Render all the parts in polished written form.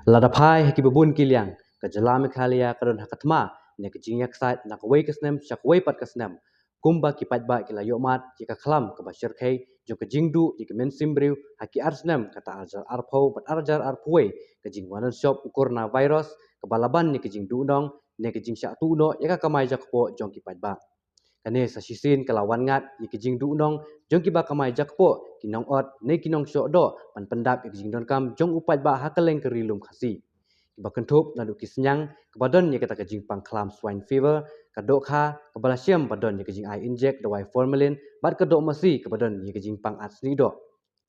Ladapai heki bebun kiliang kejala mekhalia kadon hakatma ne kejingyak sait nak wei kesnem syak wei pat kesnem kumba kipat ba kila yomat jika kelam ke basyir kai jo kejingdu jika mensim briu haki arsnem kata arjar arpau bat arjar arpuwe kejing wanan shop ukurna virus kebalaban ni kejing dudong ne kejing syak tu no yaka kamai jakpo jong kipat ba kane sa sisin kelawan ngat kejing dudong jong kiba kamai jakpo kinong ot ne kinong syok do pan pendap kejing don kam jong upat ba hakeleng kerilum khasi Bakentup lalu kisnyang kebadan ni kata kejing pang kelam swine fever kadok ha kebalasiam badan ni kejing ai inject dawai formalin bat kedok masi kebadan ni kejing pang asni do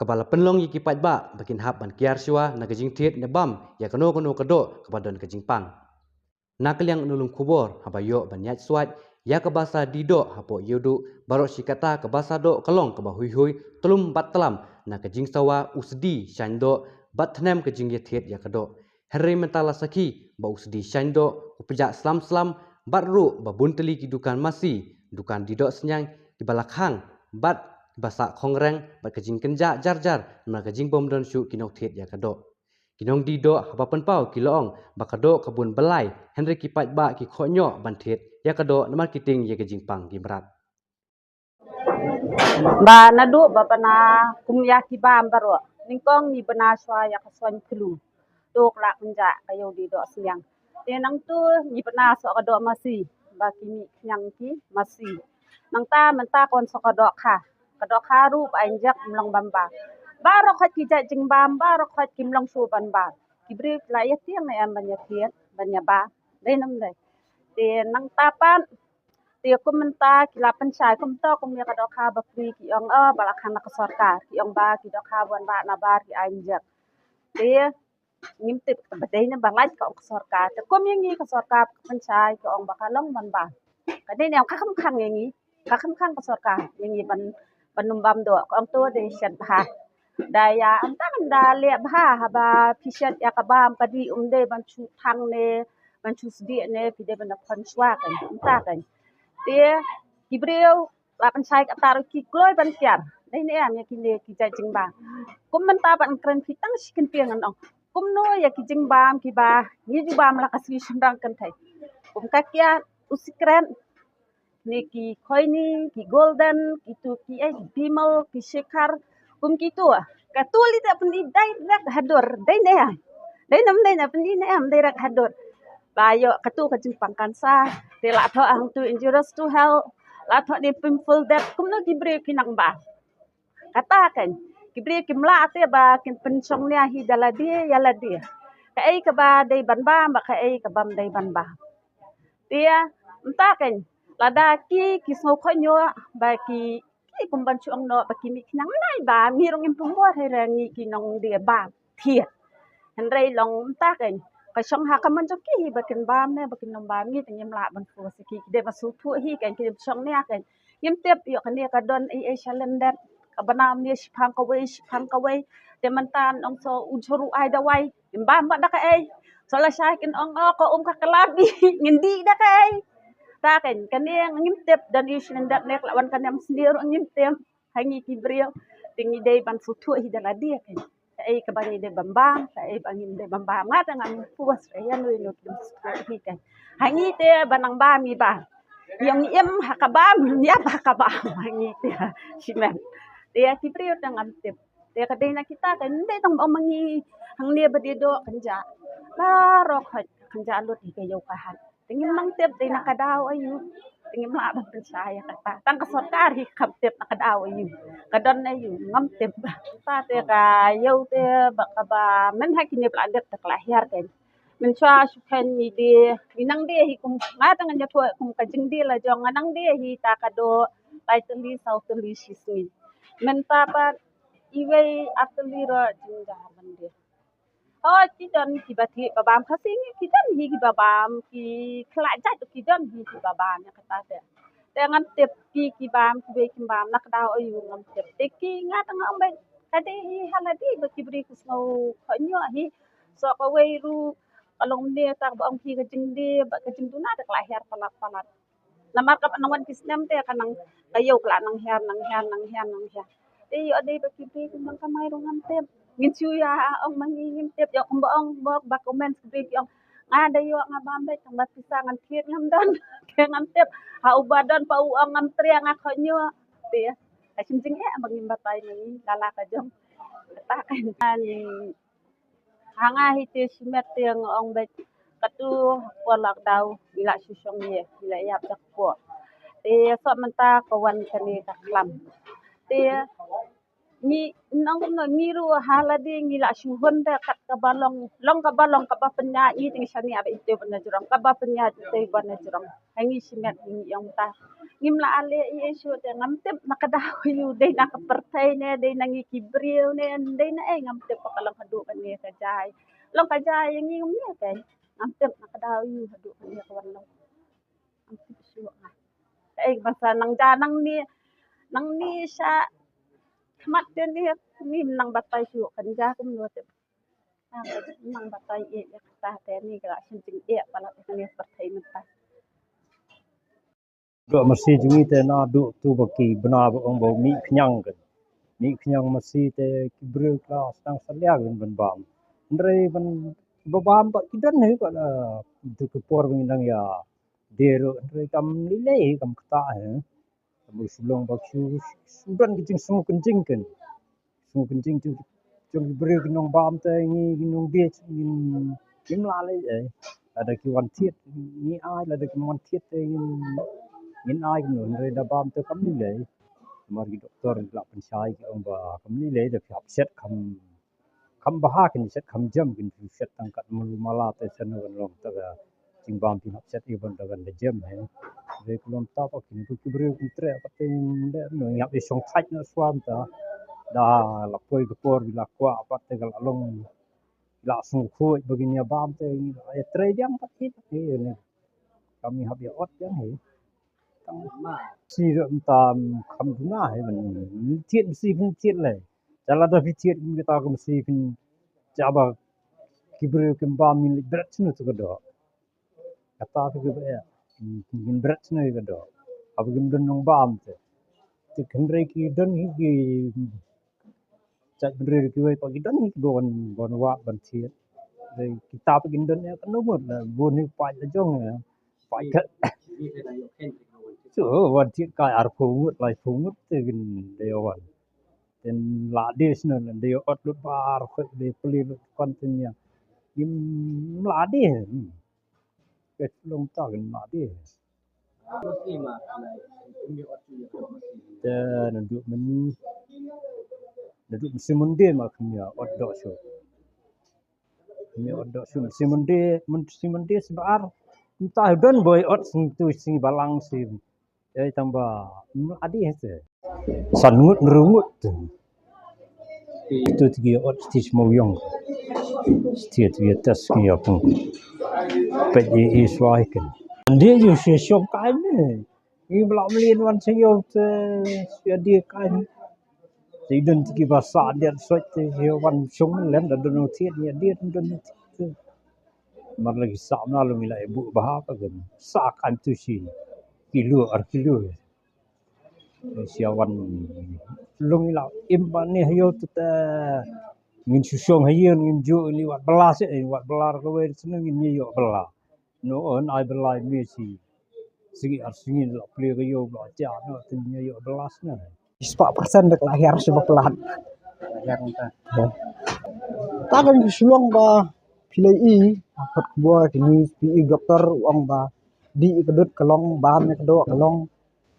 kebala penlong yi kipat ba bakin hap ban kiar siwa na kejing tiet ne bam ya keno kedok kebadan kejing pang nakliang nulung kubor habayo ban yat swat ya kebasa dido hapo yudu barok sikata kebasa do kelong keba hui hui telum bat telam na kejing sawa usdi syando bat tnem kejing ye tiet ya kedok Hari mentala saki bau sedih syando upejak selam batru babun teli kidukan masih dukan didok senyang di balakhang bat basak kongreng bat kejing kenjak jar na kejing bom don syuk kinok tiet ya kadok kinong didok haba penpau kiloong bakadok kebun belai Henry kipat ba ki khonyo ban tiet ya kadok namar kiting ye kejing pang gimrat Ba nadu ba pana kumya ki ba ambaro ningkong ni bana swa ya kaswan kelu tok la kunja kayo di do siang tenang tu ni bana so ka do masi ba kimi nyang ki masi nang ta menta kon so ka do kha ru ba injak mlong bamba baro khat ki ja jing bam baro khat kim long su ban ba kibri la ya tiang na am banya tiet banya ba denam dai te nang ta pan Tia kumenta kila pensai kumto kumya kadoka bakri ki ong balakhan na kasorka ki ong ba ki doka buan ba na bar ki anjak tia ngimtit badai na bangat ka ong kasorka te kum yangi kasorka pensai ki ong bakalong ban ba kadai ne kakam khang yangi kakam khang kasorka yangi ban panumbam do ong to de shat ha daya antang da le bha haba pishat yakabam kadi umde ban chu thang ne ban chu sdi ne pide ban phon swa kan ta kan dia kibreu la pensai atar ki kloi ban pian dai ne am ya ki le ki jai jing ba kum man ta ban kren pitang sikin piang an kum no ya ki jing bam ki ba ni ju bam la kasli sundang kan thai kum ka kya usikren ni ki khoi ni ki golden ki tu ki bimal ki shekar kum ki tu ka tu li ta pun dai rak hadur dai ne am dai nam dai na pun ni ne am dai rak hadur bayo katu kajing pangkansa de la tho ang tu injurious to health la tho de pimple that kumno gibre kinang ba kata kan gibre kimla ate ba kin pensong nya hi dala dia yala dia ka ai ka ba dai ban ba ba ka ai ka bam dai ban ba dia entah kan lada ki sno khonyo ba ki kumban chuang no ba ki mi kinang nai ba mi rong impung bo hai rangi ki nong dia ba thiet henrei long entah kan Kasong hakaman jok ki bakin bam ne bakin nom bam ni tengim la ban fu siki de basu pu hi kan ki song ne kan yim tep yo kan ne ka don ai shalender ka banam ne shipang ka wei de man tan ong so ujuru ai da wai yim bam ba da ka ai so la sha kin ong ko ka kalabi ngindi da ka ai ta kan ne ngim tep dan i shalender ne lawan kan yam sendir ngim tep hangi ki brio tingi de ban fu tu hi da la dia kan ai ka bani de bambang ai bangin de bambang ngata ngam puas ya nu nu hi kan hangi te banang ba mi ba yang em hakaba ya hakaba hangi te simen te ki priyo tangan te te ka na kita kan de tong omangi hang ne ba de do kanja la ro kanja lut hi kayo kahan tingin mang tep de nakadaw ayu tingin ma ba pensaya kata tang kasarkar hi kap tep nakadaw ayu kadon ayu ngam tep ta te ka yo te ba men hakine bladet tak lahir kan men chwa shukan ni de minang de hi kum ngata nganya thua kum ka jing de la jong nang de hi ta ka do tai teli sau teli sismi men ta pa iwe ateli ro jing ja ban de oh ki don ki bathi babam khasing ki don hi ki babam ki khla ja ki don hi ki babam ya kata te dengan tip ki bam ki be ki bam nak daw ayu ngam tip te ki ngata ngam be kade hi haladi be ki bri kusno khanyo hi so ka we ru kalong ne ta ba ang ki ka jing de ba ka jing tu na tak lahir palat namar ka nawan kisnem te kanang kayo kla nang her Ade bagi mang kamay rong tep. Ngin suya ong mangingim tep yang ong bok ba comment skrip yang ada yo nga bambay tang batisa ngan tiet ngam dan ke ngam tep ha ubadan pa uang ngam triang akonyo dia asim jing bangim batay ni lala ka jom ta kan hanga hiti simet tiang ong bet katu polak dau bila susong ye bila yap dak po te so menta kawan kani ka klam te ni nang ni ru hala di ngila syuhun da kat ka balong long ka ba penya i ting shani aba ite bana jurang ka ba penya te bana jurang hangi simet ni yang ta ngim la ale i syu te ngam tep nakadaw yu dei nak pertai ne dei nangi kibriu ne dei na ngam tep pakalang hadu kan ne ka jai long ka jai yang ngim ne kan ngam tep nakadaw yu hadu kan ne kawan long ngam tep syu nga basa nang ni sa mat din dia ni nang batay syu kanja kum no te nang batay e ta te ni kala sin ting e pala te ni pertai menta Dok mesti jungi te na duk tu baki benar ong bau mi kenyang kan. Mi kenyang mesti te kibreu kelas tang selia kan ben bam. Ndre ben babam pak kidan he pak la tu ke por nang ya. Dero ndre kam lile kam kata he. Kamu sulong bak su sudan kicing semua kencing kan. Semua kencing tu jong kibreu kenong bam te ngi kenong dia ngin lale ada ki wan tiet ni ai la ada ki wan tiet te ngin ai kan ndre da bam te kam lile. Mari doktor la pensai ki ong ba kam lile da phap set kam baha kan set kam jam kan set tangkat mulu mala te sen kan long ta jing bam pi set i bon da kan da jam he de kulom ta pa kin ku kibreu ku tre pa te de no yap i song thai no swam ta da la poi ko por la kwa pa te gal long la sung khoi begini bam te ai tre jam pa ti ne kami hab ya ot jam he si tam kam duna he man tiet si pun tiet le jala da fi tiet kita kam si pun jaba kibreu kim bam min berat nu tu do kata tu ke ya min berat nu ke do ab gim don nong bam te ti kendre ki don ki cak bener ki wai pa ki don ki bon wa ban tiet de kita pa gin don ya kan no mot la bon ni pa la jong ya pa ka so wan tiet ka ar pungut lai pungut te gin de wan ten la des no de ot lut par ko de peli lut kontennya gim la de ke long ta gin la de dan untuk Duduk simunde maknya odok so. Ni odok so simunde sebar. Entah don boy ot sing tu sing balang si. Jadi tambah adi hese. Sanut nerungut tu. Itu tiga ot stis mau yang. Setiap tiga tas ki apa. Pedi iswai kan. Dia ju syok kan ni. Ni belak melin wan sayo te dia kan. Sidon tiki basa dia soit te wan sung len da dono tiet dia dono tiet. Mar lagi sa na lu mila ibu bah apa kan. Sa kan tu si. Kilo kilo. Siawan lung ila imba ni hayo tu ta ngin susong hayo ngin jo ni wat belas wat belar ko we seneng ngin yo bela. No on ai belai mi si. Sigi arsingin la ple ko yo bla ja no tin yo belas na. 10% dek lahir sebab pelat. Lahir entah. Takan sulong ba pilai i akot buah kini pi doktor uang ba di kedut kelong ban ne kedo kelong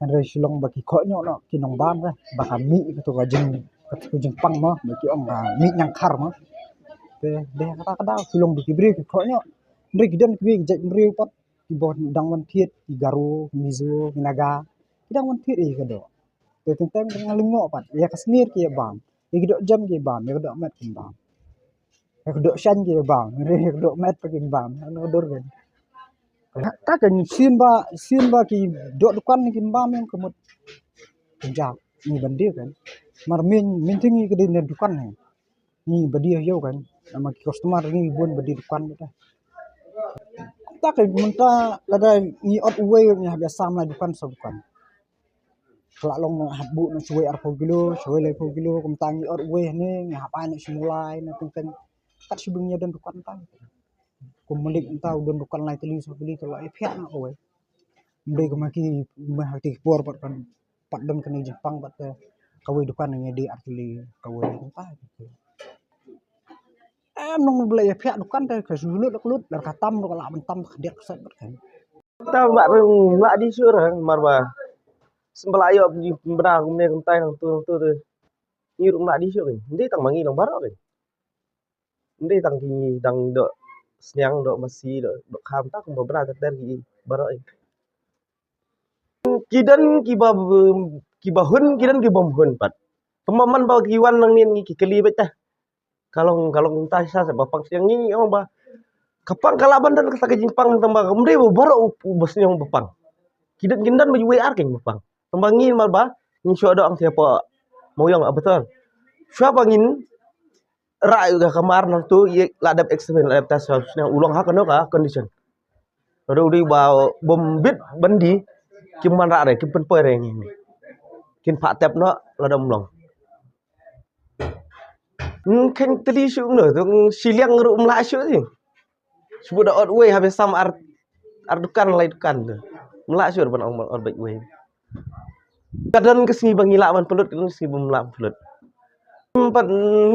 andre sulong ba ki konyo no kinong ban ka ba kami ketu kajeng pang mo bagi ong ba mi nyang khar mo de kata kada sulong bi kibri ki konyo andre gidan ki jek mri pat ki bon dang wan thiet ki garu mizo minaga dang wan thiet i kedo tentang ngalingo pat ya kasnir ki bam ya kedok jam ki bam ya kedok mat ki bam ya kedok shan ki bam ya kedok mat ki bam anu dor kan ta kan sin ba ki dok dukan ki bam yang kemut penjak ni bandi kan mar min tingi ke di dukan ni badi yo kan nama ki customer ni bun badi dukan kita ta kan munta lada ni ot uwe ni biasa ma dukan so bukan kelak long nak habu nak suwe arpo kilo kum tangi or we ni ngapa nak simulai nak tentang kat sibengnya dan dukan tang kum melik entau dan dukan lai teli so beli kalau pihak nak we mbe kemaki hati por pat dan kena Jepang pat kawe dukan yang di artili kawe entah nong beli pihak dukan teh ke sulut dar katam do kalak mentam dia keset kan ta mbak mbak di sur marba sebelah ayo benar kumne kumtai nang tu ni rum mbak di sur ndi tang mangi nang barok ndi tang ki dang do senyang do masih do kham tak kum benar ter ki barok kidan hun kidan ki bom hun pat pemaman ba kiwan nang nin ki keli bet tah kalau entah sa bapang siang ni orang ba kapang kalaban dan kata kejimpang tambah kemudian baru bosnya yang bapang kidan kindan baju WR keng bapang tambah ngin mal ba ni syo do ang siapa mau yang betul siapa ngin rai udah kamar nang tu ye ladap ekstremen adaptasi yang ulang hak ka condition baru di ba bom bit bandi kim man ra re kim pen pe re ni kin pha tep no ladam long khen teli shu no tu siliang ru mla shu ni sebut da out way habis sam ar dukan lai dukan tu mla shu ban ong out back way kadang kesini bangila man pelut kan kesini bumla pelut empat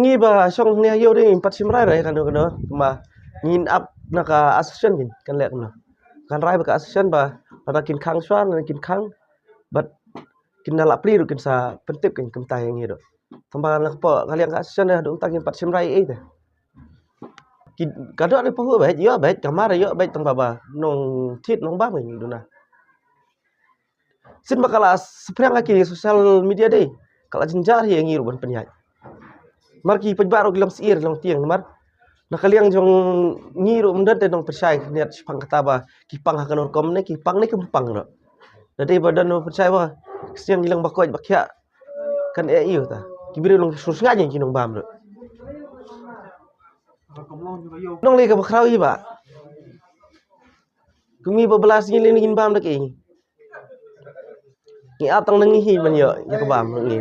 ngi ba song ne yo ding empat simrai re kan do ma ngin up naka association kan lek no kan rai ba association ba pada kin khang swan kin khang bat kin dala pli kin sa pentip kin kum tai ngi do tambah nak po kalian ka association dah do tang empat simrai teh kado ni pahu baik yo baik kamar yo baik tang baba nong tit nong ba ngi do na sin bakala seprang aki sosial media deh kala jenjar yang ngi ruban penyai marki pejbaro gilam siir long tiang mar nakaliang jong ngiru mendat dong percaya niat pang kataba kipang hakan orkom ne kipang ne kempang no dadi badan no percaya wa siang gilang bakoj bakya kan iyo ta kibiri long sus ngaje kinong bam no nong le ka bakrau ba kumi bebelas ngilin ngin bam dak ni atang nengi man yo ya ka bam ngi